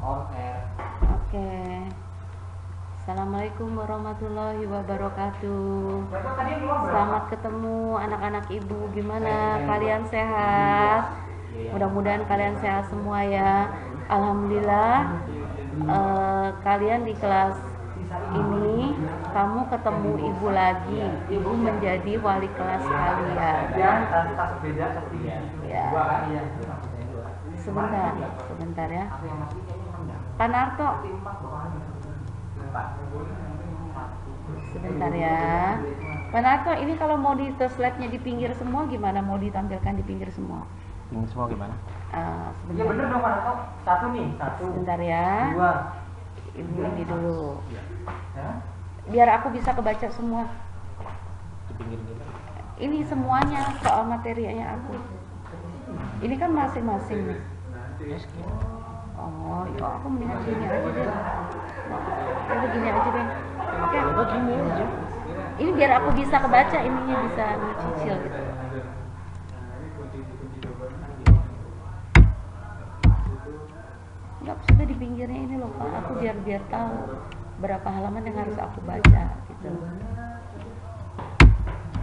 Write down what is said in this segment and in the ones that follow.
Oke. Assalamualaikum warahmatullahi wabarakatuh. Selamat ketemu anak-anak ibu. Gimana? Kalian sehat? Mudah-mudahan kalian sehat semua ya. Alhamdulillah. Kalian di kelas ini kamu ketemu ibu lagi. Ibu menjadi wali kelas kalian. Ya. Sebentar ya. Pak Narto. Sebentar ya. Pak Narto, ini kalau mau di slide-nya di pinggir semua gimana? Mau ditampilkan di pinggir semua? Pinggir semua gimana? Sebentar. Ya bener dong Pak Narto. Satu nih, satu. Sebentar ya. Dua. Ibu ini dulu. Ya. Biar aku bisa kebaca semua. Di pinggir gimana? Ini semuanya soal materinya aku. Ini kan masing-masing nih. Oh, ya aku mendingan gini aja deh. Udah gini aja deh. Oke. Gini aja. Ini biar aku bisa kebaca, ininya bisa ngecicil gitu. Nggak sudah di pinggirnya ini loh Pak. Aku biar tahu berapa halaman yang harus aku baca gitu.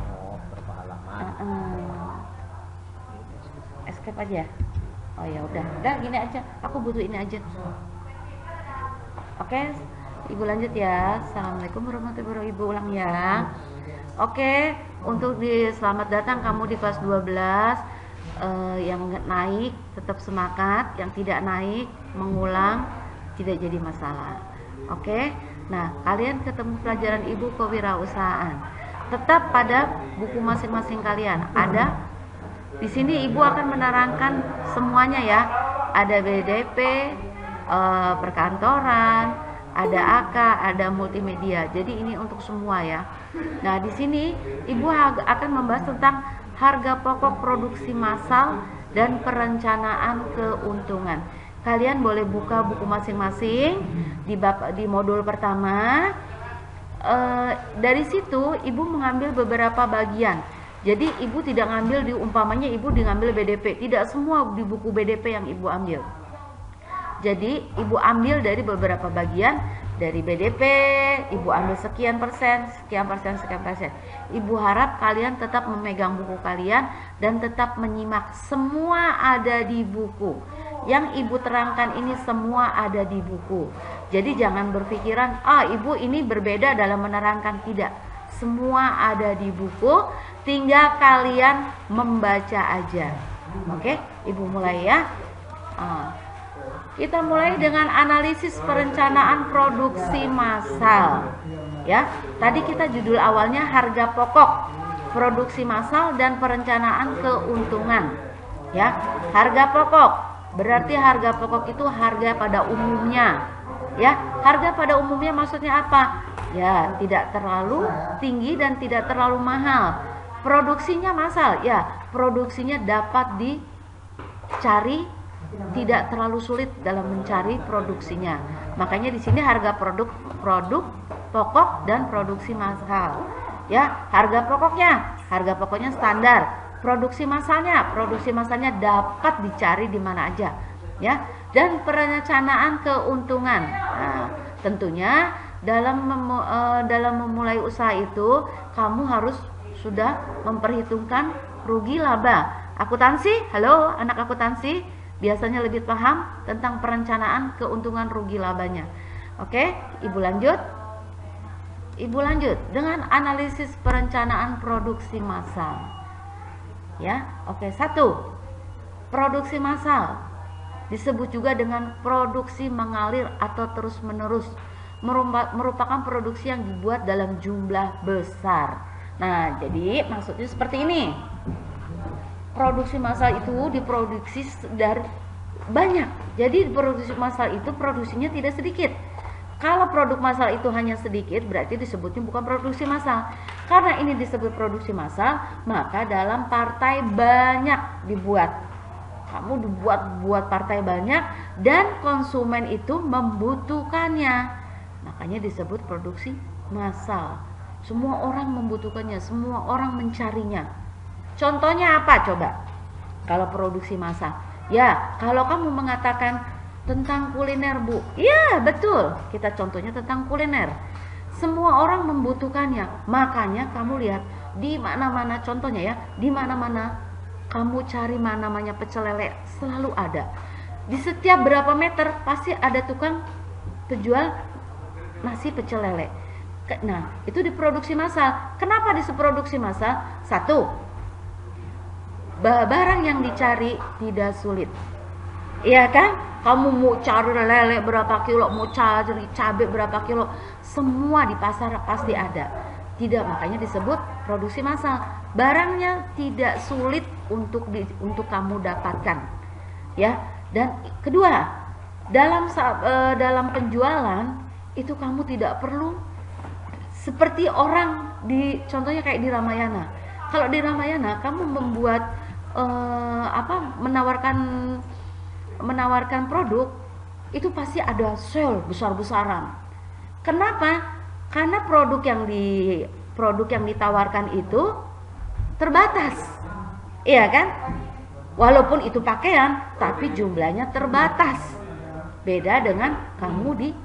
Oh, berapa halaman? Escape aja. Oh ya udah gini aja. Aku butuh ini aja. Oke, Ibu lanjut ya. Assalamualaikum warahmatullahi wabarakatuh. Ibu ulang ya. Oke, untuk selamat datang kamu di kelas 12. Yang naik tetap semangat, yang tidak naik mengulang, tidak jadi masalah. Oke. Nah, kalian ketemu pelajaran Ibu kewirausahaan. Tetap pada buku masing-masing kalian. Ada di sini Ibu akan menerangkan semuanya ya. Ada BDP, perkantoran, ada AK, ada multimedia. Jadi ini untuk semua ya. Nah, di sini Ibu akan membahas tentang harga pokok produksi massal dan perencanaan keuntungan. Kalian boleh buka buku masing-masing di modul pertama. Dari situ Ibu mengambil beberapa bagian. Jadi Ibu tidak ngambil umpamanya Ibu ngambil BDP, tidak semua di buku BDP yang Ibu ambil. Jadi Ibu ambil dari beberapa bagian dari BDP, Ibu ambil sekian persen. Ibu harap kalian tetap memegang buku kalian dan tetap menyimak. Semua ada di buku. Yang Ibu terangkan ini semua ada di buku. Jadi jangan berpikiran, Ibu ini berbeda dalam menerangkan. Tidak. Semua ada di buku, tinggal kalian membaca aja. Oke, Ibu mulai ya. Kita mulai dengan analisis perencanaan produksi massal. Ya, tadi kita judul awalnya harga pokok produksi massal dan perencanaan keuntungan. Ya, harga pokok berarti harga pokok itu harga pada umumnya. Ya, harga pada umumnya maksudnya apa? Ya, tidak terlalu tinggi dan tidak terlalu mahal. Produksinya massal, ya, produksinya dapat dicari, tidak terlalu sulit dalam mencari produksinya. Makanya di sini harga produk pokok dan produksi massal. Ya, harga pokoknya standar. Produksi massalnya dapat dicari di mana aja. Ya, dan perencanaan keuntungan. Nah, tentunya dalam memulai usaha itu kamu harus sudah memperhitungkan rugi laba. Akuntansi, halo anak akuntansi, biasanya lebih paham tentang perencanaan keuntungan rugi labanya. Oke, Ibu lanjut. Ibu lanjut dengan analisis perencanaan produksi massal. Ya, oke. 1. Produksi massal disebut juga dengan produksi mengalir atau terus-menerus, merupakan produksi yang dibuat dalam jumlah besar. Nah, jadi maksudnya seperti ini. Produksi massal itu diproduksi dari banyak. Jadi produksi massal itu produksinya tidak sedikit. Kalau produk massal itu hanya sedikit, berarti disebutnya bukan produksi massal. Karena ini disebut produksi massal, maka dalam partai banyak dibuat. Kamu buat partai banyak dan konsumen itu membutuhkannya. Makanya disebut produksi massal. Semua orang membutuhkannya, semua orang mencarinya. Contohnya apa coba? Kalau produksi massal, ya kalau kamu mengatakan Tentang kuliner, Bu. Iya, betul. Kita contohnya tentang kuliner. Semua orang membutuhkannya. Makanya kamu lihat di mana-mana, contohnya ya, di mana-mana kamu cari mana namanya pecel lele, selalu ada. Di setiap berapa meter pasti ada tukang penjual nasi pecel lele. Nah, itu diproduksi massal. Kenapa diproduksi massal? Satu, barang yang dicari tidak sulit. Iya kan? Kamu mau cari lele berapa kilo, mau cari cabai berapa kilo, semua di pasar pasti ada. Tidak, makanya disebut produksi massal. Barangnya tidak sulit untuk kamu dapatkan. Ya. Dan kedua, dalam penjualan itu kamu tidak perlu seperti orang contohnya kayak di Ramayana. Kalau di Ramayana kamu membuat menawarkan produk, itu pasti ada sale besar-besaran. Kenapa? Karena produk yang ditawarkan itu terbatas. Iya kan? Walaupun itu pakaian, tapi jumlahnya terbatas. Beda dengan kamu di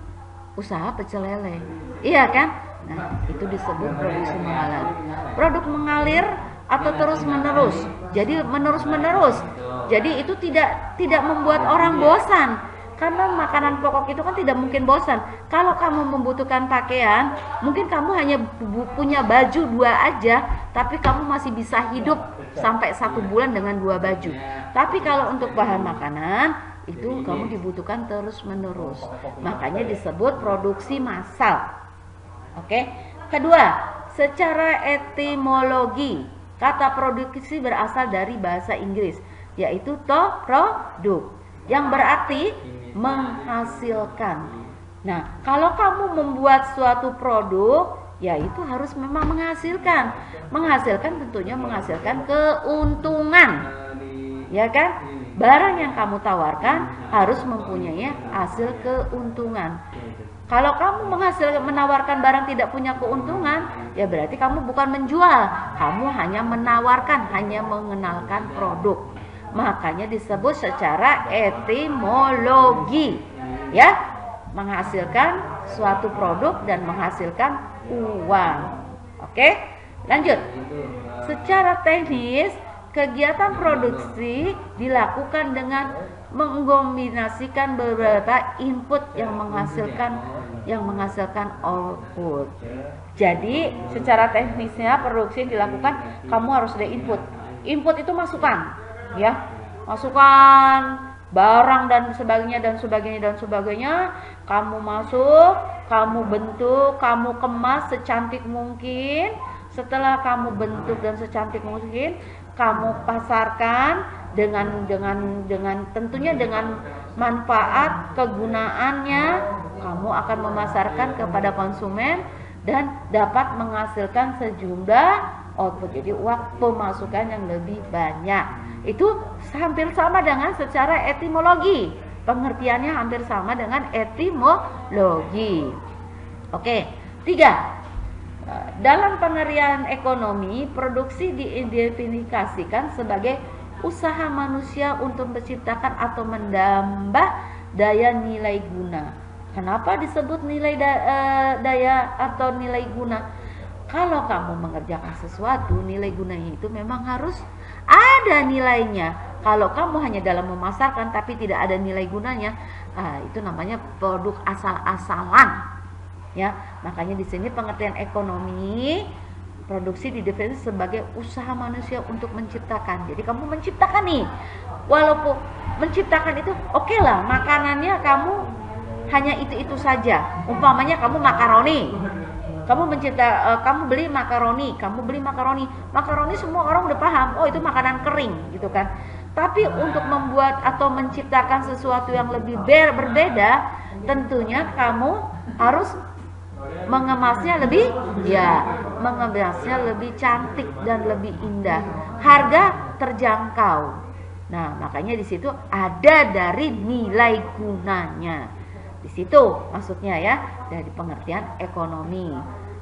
usaha pecel lele. Iya kan? Nah, itu disebut produksi mengalir. Produk mengalir atau terus-menerus. Jadi menerus-menerus. Jadi itu tidak membuat orang bosan. Karena makanan pokok itu kan tidak mungkin bosan. Kalau kamu membutuhkan pakaian, mungkin kamu hanya punya baju 2 aja, tapi kamu masih bisa hidup sampai 1 bulan dengan 2 baju. Tapi kalau untuk bahan makanan, itu kamu dibutuhkan terus-menerus. Makanya disebut produksi massal. Oke. Kedua, secara etimologi, kata produksi berasal dari bahasa Inggris, yaitu produk, yang berarti menghasilkan. Nah, kalau kamu membuat suatu produk, ya itu harus memang menghasilkan. Menghasilkan tentunya menghasilkan keuntungan. Ya kan? Barang yang kamu tawarkan harus mempunyai hasil keuntungan. Kalau kamu menawarkan barang tidak punya keuntungan, ya berarti kamu bukan menjual. Kamu hanya menawarkan, hanya mengenalkan produk. Makanya disebut secara etimologi, ya, menghasilkan suatu produk dan menghasilkan uang. Oke, lanjut. Secara teknis, kegiatan produksi dilakukan dengan mengkombinasikan beberapa input yang menghasilkan output. Jadi, secara teknisnya produksi dilakukan, kamu harus ada input. Input itu masukan. Ya, masukan barang dan sebagainya, kamu masuk, kamu bentuk, kamu kemas secantik mungkin. Setelah kamu bentuk dan secantik mungkin, kamu pasarkan dengan tentunya dengan manfaat kegunaannya, kamu akan memasarkan kepada konsumen dan dapat menghasilkan sejumlah output, jadi uang pemasukan yang lebih banyak. Itu hampir sama dengan secara etimologi. Pengertiannya hampir sama dengan etimologi. Oke, 3. Dalam pengertian ekonomi, produksi diidentifikasikan sebagai usaha manusia untuk menciptakan atau menambah daya nilai guna. Kenapa disebut nilai daya atau nilai guna? Kalau kamu mengerjakan sesuatu, nilai gunanya itu memang harus ada nilainya. Kalau kamu hanya dalam memasarkan tapi tidak ada nilai gunanya, itu namanya produk asal-asalan. Ya, makanya di sini pengertian ekonomi, produksi didefinisikan sebagai usaha manusia untuk menciptakan. Jadi kamu menciptakan nih, walaupun menciptakan itu oke lah, makanannya kamu hanya itu saja. Umpamanya kamu makaroni. Kamu beli makaroni, makaroni semua orang udah paham, oh itu makanan kering gitu kan. Tapi untuk membuat atau menciptakan sesuatu yang lebih berbeda, tentunya kamu harus mengemasnya lebih cantik dan lebih indah. Harga terjangkau. Nah, makanya di situ ada dari nilai gunanya. Di situ maksudnya ya, dari pengertian ekonomi.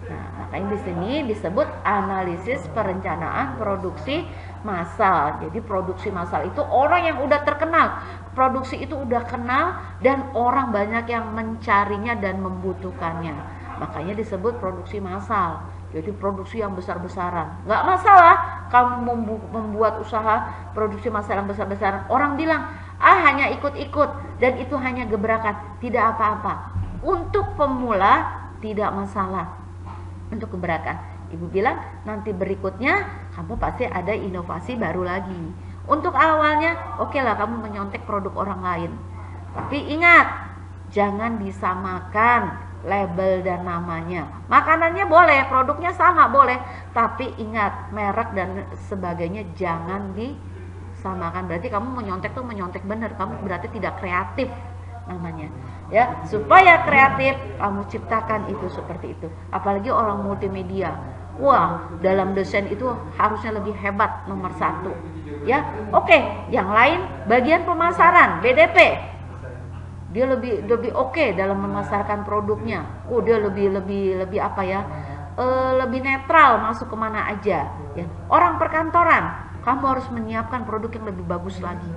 Nah, makanya di sini disebut analisis perencanaan produksi massal. Jadi produksi massal itu orang yang udah terkenal, produksi itu udah kenal dan orang banyak yang mencarinya dan membutuhkannya. Makanya disebut produksi massal. Jadi produksi yang besar-besaran. Nggak masalah kamu membuat usaha produksi massal yang besar-besaran. Orang bilang, hanya ikut-ikut dan itu hanya gebrakan. Tidak apa-apa. Untuk pemula tidak masalah. Untuk gebrakan. Ibu bilang nanti berikutnya kamu pasti ada inovasi baru lagi. Untuk awalnya oke lah kamu menyontek produk orang lain. Tapi ingat, jangan disamakan label dan namanya. Makanannya boleh, produknya sama boleh, tapi ingat merek dan sebagainya jangan disamakan. Berarti kamu menyontek tuh menyontek bener, kamu berarti tidak kreatif namanya. Ya, supaya kreatif kamu ciptakan itu seperti itu. Apalagi orang multimedia. Wah, dalam desain itu harusnya lebih hebat nomor 1. Ya, oke. Yang lain bagian pemasaran, BDP. Dia lebih oke dalam memasarkan produknya. Dia lebih apa ya? Lebih netral masuk kemana aja. Ya. Orang perkantoran, kamu harus menyiapkan produk yang lebih bagus lagi.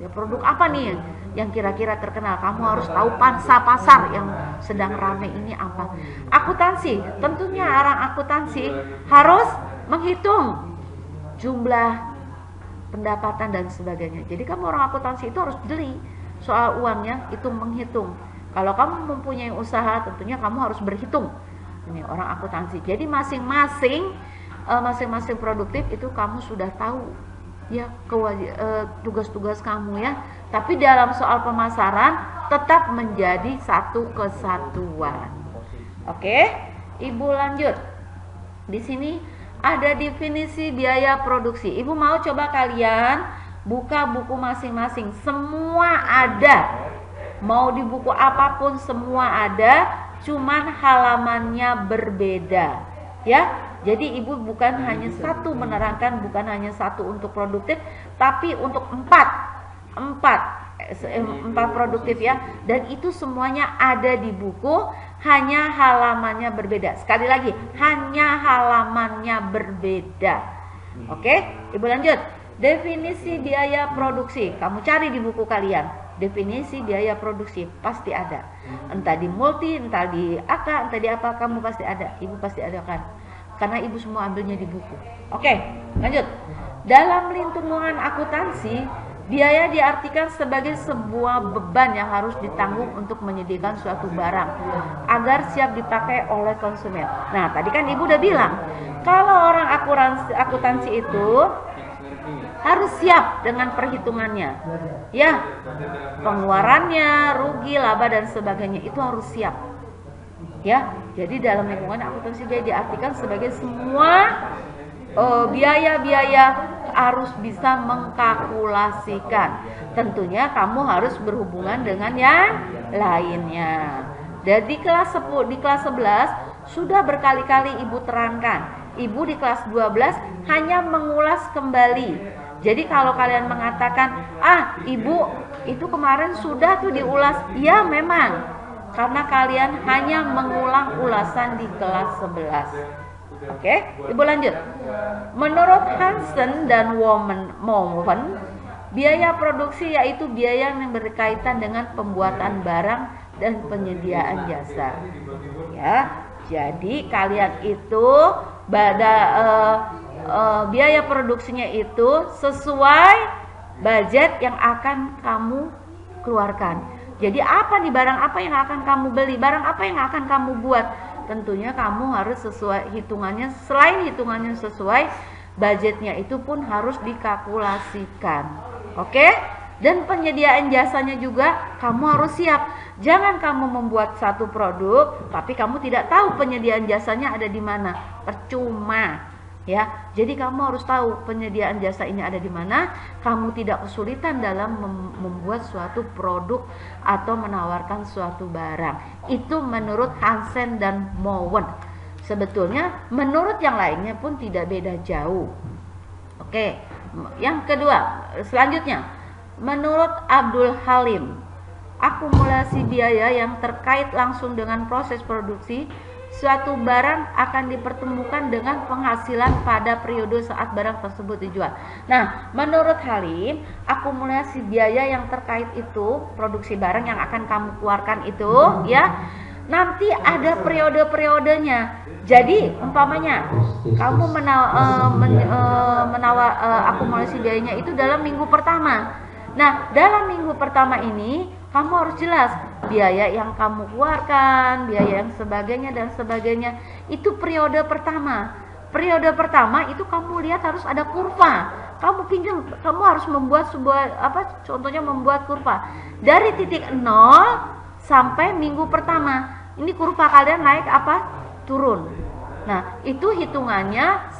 Ya, produk apa nih yang kira-kira terkenal? Kamu harus tahu pangsa pasar yang sedang rame ini apa. Akuntansi, tentunya orang akuntansi harus menghitung jumlah pendapatan dan sebagainya. Jadi kamu orang akuntansi itu harus jeli soal uangnya, itu menghitung. Kalau kamu mempunyai usaha, tentunya kamu harus berhitung. Ini orang akuntansi. Jadi masing-masing produktif itu kamu sudah tahu ya tugas-tugas kamu ya. Tapi dalam soal pemasaran tetap menjadi satu kesatuan. Oke, Ibu lanjut. Di sini ada definisi biaya produksi. Ibu mau coba kalian buka buku masing-masing, semua ada. Mau di buku apapun semua ada, cuman halamannya berbeda. Ya. Jadi ibu bukan hanya satu menerangkan, bukan hanya satu untuk produktif, tapi untuk empat produktif ya. Dan itu semuanya ada di buku, hanya halamannya berbeda. Sekali lagi, hanya halamannya berbeda. Oke, ibu lanjut. Definisi biaya produksi, kamu cari di buku kalian. Definisi biaya produksi pasti ada. Entah di multi, entah di AK, entah di apa, kamu pasti ada. Ibu pasti ada kan. Karena ibu semua ambilnya di buku. Oke, lanjut. Dalam lingkungan akuntansi, biaya diartikan sebagai sebuah beban yang harus ditanggung untuk menyediakan suatu barang agar siap dipakai oleh konsumen. Nah, tadi kan ibu udah bilang, kalau orang akuntansi itu harus siap dengan perhitungannya. Ya, pengeluarannya, rugi, laba dan sebagainya itu harus siap. Ya, jadi dalam lingkungan akuntansi dia diartikan sebagai semua biaya-biaya harus bisa mengkalkulasikan. Tentunya kamu harus berhubungan dengan yang lainnya. Dan di kelas 11 sudah berkali-kali ibu terangkan. Ibu di kelas 12 hanya mengulas kembali. Jadi kalau kalian mengatakan, ibu itu kemarin sudah tuh diulas. Ya memang. Karena kalian hanya mengulang ulasan di kelas 11. Oke, ibu lanjut. Menurut Hansen dan Mowen, biaya produksi yaitu biaya yang berkaitan dengan pembuatan barang dan penyediaan jasa. Ya, jadi kalian itu biaya produksinya itu sesuai budget yang akan kamu keluarkan. Jadi apa nih barang apa yang akan kamu beli, barang apa yang akan kamu buat. Tentunya kamu harus sesuai hitungannya, selain hitungannya sesuai, budgetnya itu pun harus dikalkulasikan. Oke? Dan penyediaan jasanya juga kamu harus siap. Jangan kamu membuat satu produk, tapi kamu tidak tahu penyediaan jasanya ada di mana. Percuma. Ya, jadi kamu harus tahu penyediaan jasa ini ada di mana. Kamu tidak kesulitan dalam membuat suatu produk atau menawarkan suatu barang. Itu menurut Hansen dan Mowen. Sebetulnya menurut yang lainnya pun tidak beda jauh. Oke, yang kedua, selanjutnya menurut Abdul Halim, akumulasi biaya yang terkait langsung dengan proses produksi suatu barang akan dipertemukan dengan penghasilan pada periode saat barang tersebut dijual. Nah, menurut Halim, akumulasi biaya yang terkait itu, produksi barang yang akan kamu keluarkan itu, ya, nanti ada periode-periodenya. Jadi, umpamanya kamu menawar akumulasi biayanya itu dalam minggu pertama. Nah, dalam minggu pertama ini kamu harus jelas biaya yang kamu keluarkan, biaya yang sebagainya dan sebagainya. Itu periode pertama. Periode pertama itu kamu lihat harus ada kurva. Kamu harus membuat contohnya membuat kurva dari titik 0 sampai minggu pertama. Ini kurva kalian naik apa? Turun. Nah, itu hitungannya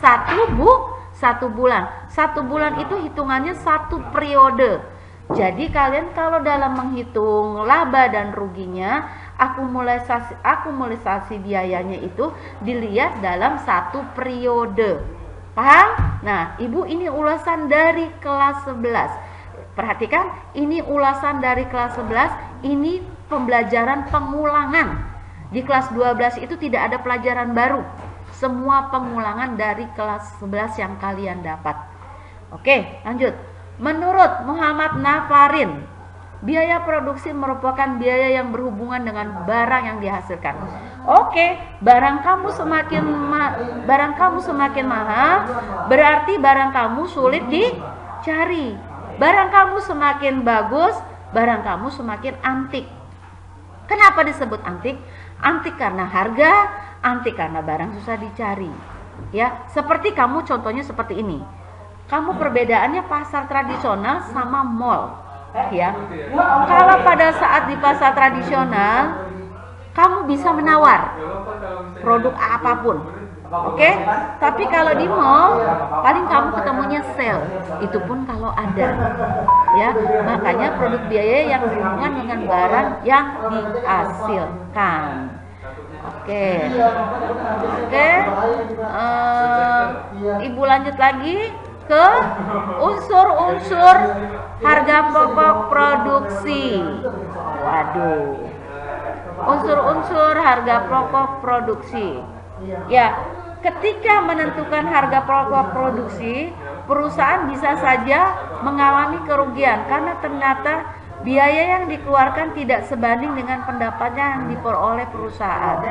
satu bulan. 1 bulan itu hitungannya 1 periode. Jadi kalian kalau dalam menghitung laba dan ruginya, akumulasi biayanya itu dilihat dalam 1 periode. Paham? Nah, Ibu ini ulasan dari kelas 11. Perhatikan, ini ulasan dari kelas 11, ini pembelajaran pengulangan. Di kelas 12 itu tidak ada pelajaran baru. Semua pengulangan dari kelas 11 yang kalian dapat. Oke, lanjut. Menurut Muhammad Nafarin, biaya produksi merupakan biaya yang berhubungan dengan barang yang dihasilkan. Oke, barang kamu semakin mahal, berarti barang kamu sulit dicari. Barang kamu semakin bagus, barang kamu semakin antik. Kenapa disebut antik? Antik karena harga, antik karena barang susah dicari. Ya, seperti kamu contohnya seperti ini. Kamu perbedaannya pasar tradisional sama mall, ya. Kalau pada saat di pasar tradisional kamu bisa menawar produk apapun, oke? Tapi kalau di mall paling kamu ketemunya sale, itu pun kalau ada, ya. Makanya produk biaya yang berhubungan dengan barang yang dihasilkan. Oke. Ibu lanjut lagi ke unsur-unsur harga pokok produksi. Waduh. Unsur-unsur harga pokok produksi. Ya, ketika menentukan harga pokok produksi, perusahaan bisa saja mengalami kerugian karena ternyata biaya yang dikeluarkan tidak sebanding dengan pendapatnya yang diperoleh perusahaan.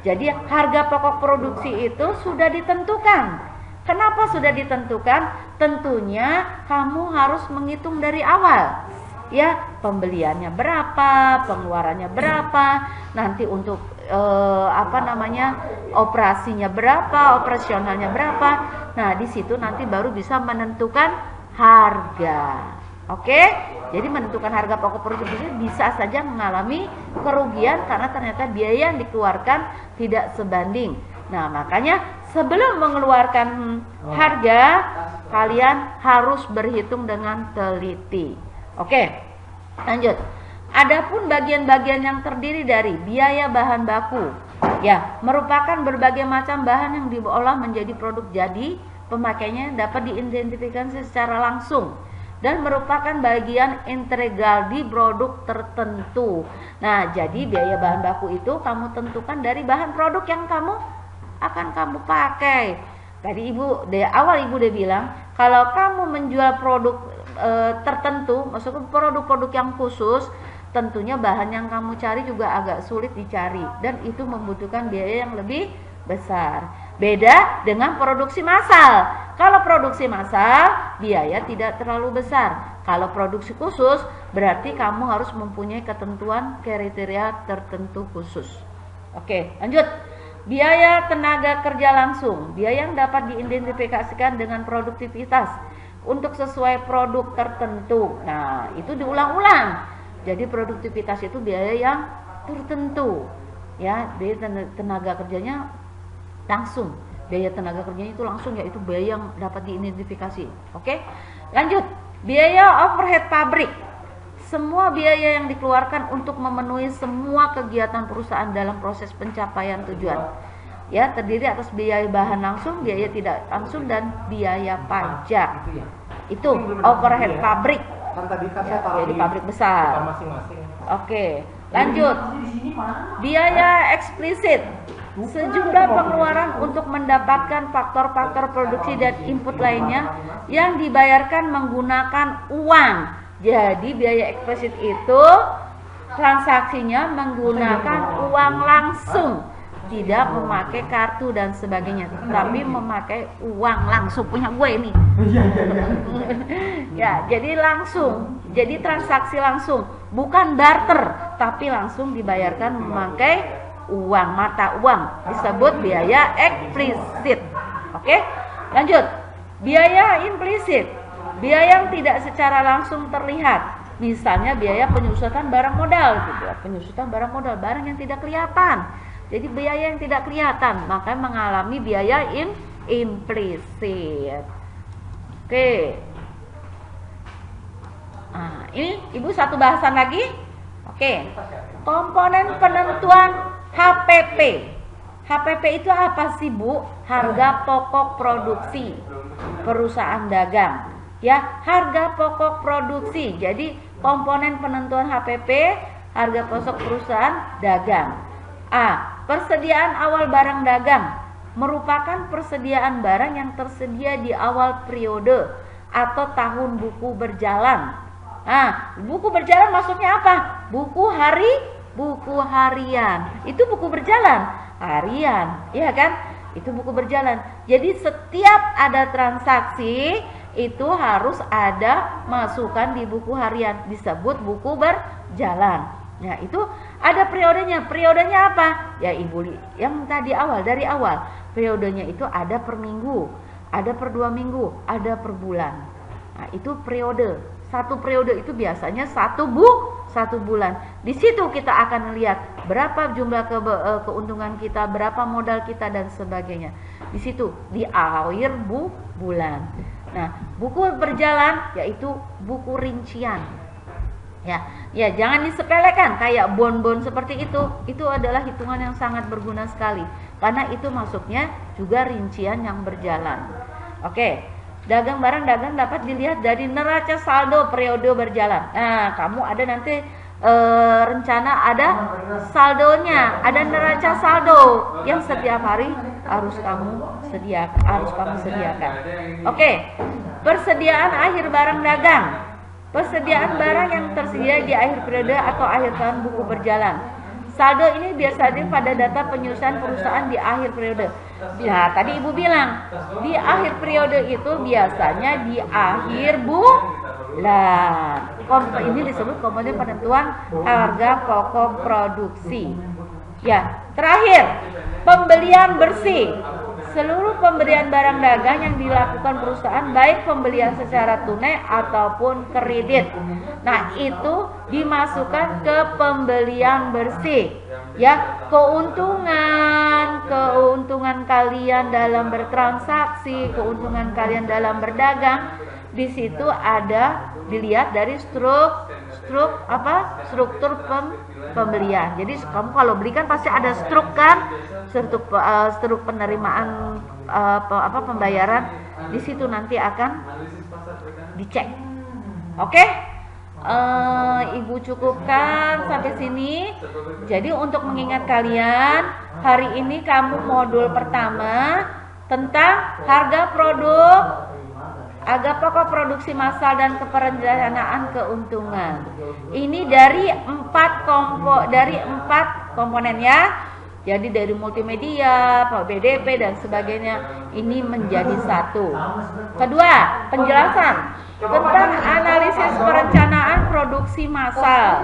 Jadi harga pokok produksi itu sudah ditentukan. Kenapa sudah ditentukan? Tentunya kamu harus menghitung dari awal. Ya, pembeliannya berapa, pengeluarannya berapa, nanti untuk operasinya berapa, operasionalnya berapa. Nah, di situ nanti baru bisa menentukan harga. Oke? Jadi menentukan harga pokok produksi bisa saja mengalami kerugian karena ternyata biaya yang dikeluarkan tidak sebanding. Nah, makanya sebelum mengeluarkan harga, kalian harus berhitung dengan teliti. Oke, lanjut. Adapun bagian-bagian yang terdiri dari biaya bahan baku, ya, merupakan berbagai macam bahan yang diolah menjadi produk jadi, pemakainya dapat diidentifikasi secara langsung dan merupakan bagian integral di produk tertentu. Nah, jadi biaya bahan baku itu kamu tentukan dari bahan produk yang akan kamu pakai. Tadi awal ibu udah bilang, kalau kamu menjual produk tertentu, maksudnya produk-produk yang khusus, tentunya bahan yang kamu cari juga agak sulit dicari dan itu membutuhkan biaya yang lebih besar. Beda dengan produksi massal. Kalau produksi massal, biaya tidak terlalu besar. Kalau produksi khusus, berarti kamu harus mempunyai ketentuan kriteria tertentu khusus. Oke, lanjut. Biaya tenaga kerja langsung, biaya yang dapat diidentifikasikan dengan produktivitas untuk sesuai produk tertentu. Nah, itu diulang-ulang. Jadi produktivitas itu biaya yang tertentu. Ya, biaya tenaga kerjanya langsung. Biaya tenaga kerjanya itu langsung, yaitu biaya yang dapat diidentifikasi. Oke? Lanjut. Biaya overhead pabrik. Semua biaya yang dikeluarkan untuk memenuhi semua kegiatan perusahaan dalam proses pencapaian tujuan. Ya, terdiri atas biaya bahan langsung, biaya tidak langsung, dan biaya pajak. Itu overhead pabrik. Kan tadi kan Ya, saya taruh di pabrik besar. masing-masing. Oke, lanjut. Biaya eksplisit. sejumlah pengeluaran untuk mendapatkan faktor-faktor produksi dan input lainnya yang dibayarkan menggunakan uang. Jadi biaya eksplisit itu transaksinya menggunakan uang langsung, tidak memakai kartu dan sebagainya, tapi memakai uang langsung punya gue ini. Ya, jadi langsung, jadi transaksi langsung, bukan barter, tapi langsung dibayarkan memakai uang, mata uang, disebut biaya eksplisit. Oke, lanjut. Biaya implisit, biaya yang tidak secara langsung terlihat. Misalnya biaya penyusutan barang modal, gitu ya. Penyusutan barang modal, barang yang tidak kelihatan. Jadi biaya yang tidak kelihatan, maka mengalami biaya implisit. Oke. Nah, ini Ibu satu bahasan lagi. Oke. Komponen penentuan HPP. HPP itu apa sih, Bu? Harga pokok produksi perusahaan dagang. Ya, harga pokok produksi. Jadi komponen penentuan HPP, harga pokok perusahaan dagang. A. Persediaan awal barang dagang merupakan persediaan barang yang tersedia di awal periode atau tahun buku berjalan. Nah, buku berjalan maksudnya apa? Buku harian. Itu buku berjalan harian, ya kan? Itu buku berjalan. Jadi setiap ada transaksi itu harus ada masukan di buku harian, disebut buku berjalan. Nah, itu ada periodenya. Periodenya apa? Ya Ibu yang tadi dari awal. Periodenya itu ada per minggu, ada per 2 minggu, ada per bulan. Nah, itu periode. Satu periode itu biasanya satu bulan. Di situ kita akan lihat berapa jumlah keuntungan kita, berapa modal kita dan sebagainya. Di situ di akhir bulan. Nah, buku berjalan yaitu buku rincian. Ya, jangan disepelekan kayak bon-bon seperti itu. Itu adalah hitungan yang sangat berguna sekali karena itu masuknya juga rincian yang berjalan. Oke. Dagang barang dagang dapat dilihat dari neraca saldo periode berjalan. Nah, kamu ada nanti rencana ada saldonya, ada neraca saldo yang setiap hari harus kamu sediakan. Oke. Persediaan akhir barang dagang. Persediaan barang yang tersedia di akhir periode atau akhir tahun buku berjalan. Saldo ini biasanya pada data penyusunan perusahaan di akhir periode. Ya, tadi Ibu bilang di akhir periode itu biasanya di akhir bulan. Ini disebut komponen penentuan harga pokok produksi. Ya, terakhir pembelian bersih. Seluruh pembelian barang dagang yang dilakukan perusahaan, baik pembelian secara tunai ataupun kredit. Nah, itu dimasukkan ke pembelian bersih. Ya, keuntungan kalian dalam bertransaksi, keuntungan kalian dalam berdagang, di situ ada dilihat dari struktur pembelian. Jadi kamu kalau beli kan pasti ada struktur penerimaan pembayaran. Di situ nanti akan dicek. Oke? Ibu cukupkan sampai sini. Jadi untuk mengingat kalian, hari ini kamu modul pertama tentang harga produk, harga pokok produksi massal dan perencanaan keuntungan. Ini dari 4 komponen ya. Jadi dari multimedia, BDP dan sebagainya ini menjadi satu. Kedua, penjelasan tentang analisis perencanaan produksi massal.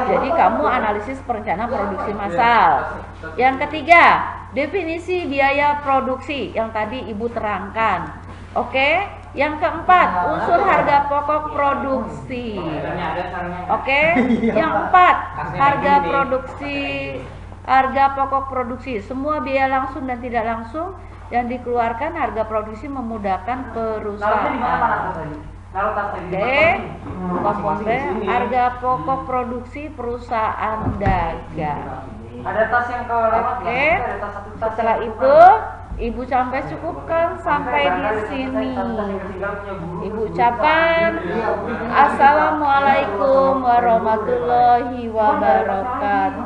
Jadi kamu analisis perencanaan produksi massal. Yang ketiga, definisi biaya produksi yang tadi Ibu terangkan. Oke? Yang keempat, unsur harga pokok produksi. Oke? Yang empat, harga pokok produksi, semua biaya langsung dan tidak langsung yang dikeluarkan harga produksi memudahkan perusahaan. Oke, komponen harga pokok produksi perusahaan dagang. Ada tas yang kelewat. Oke, setelah itu Ibu sampai cukupkan sampai di sini. Ibu ucapkan Assalamualaikum warahmatullahi wabarakatuh.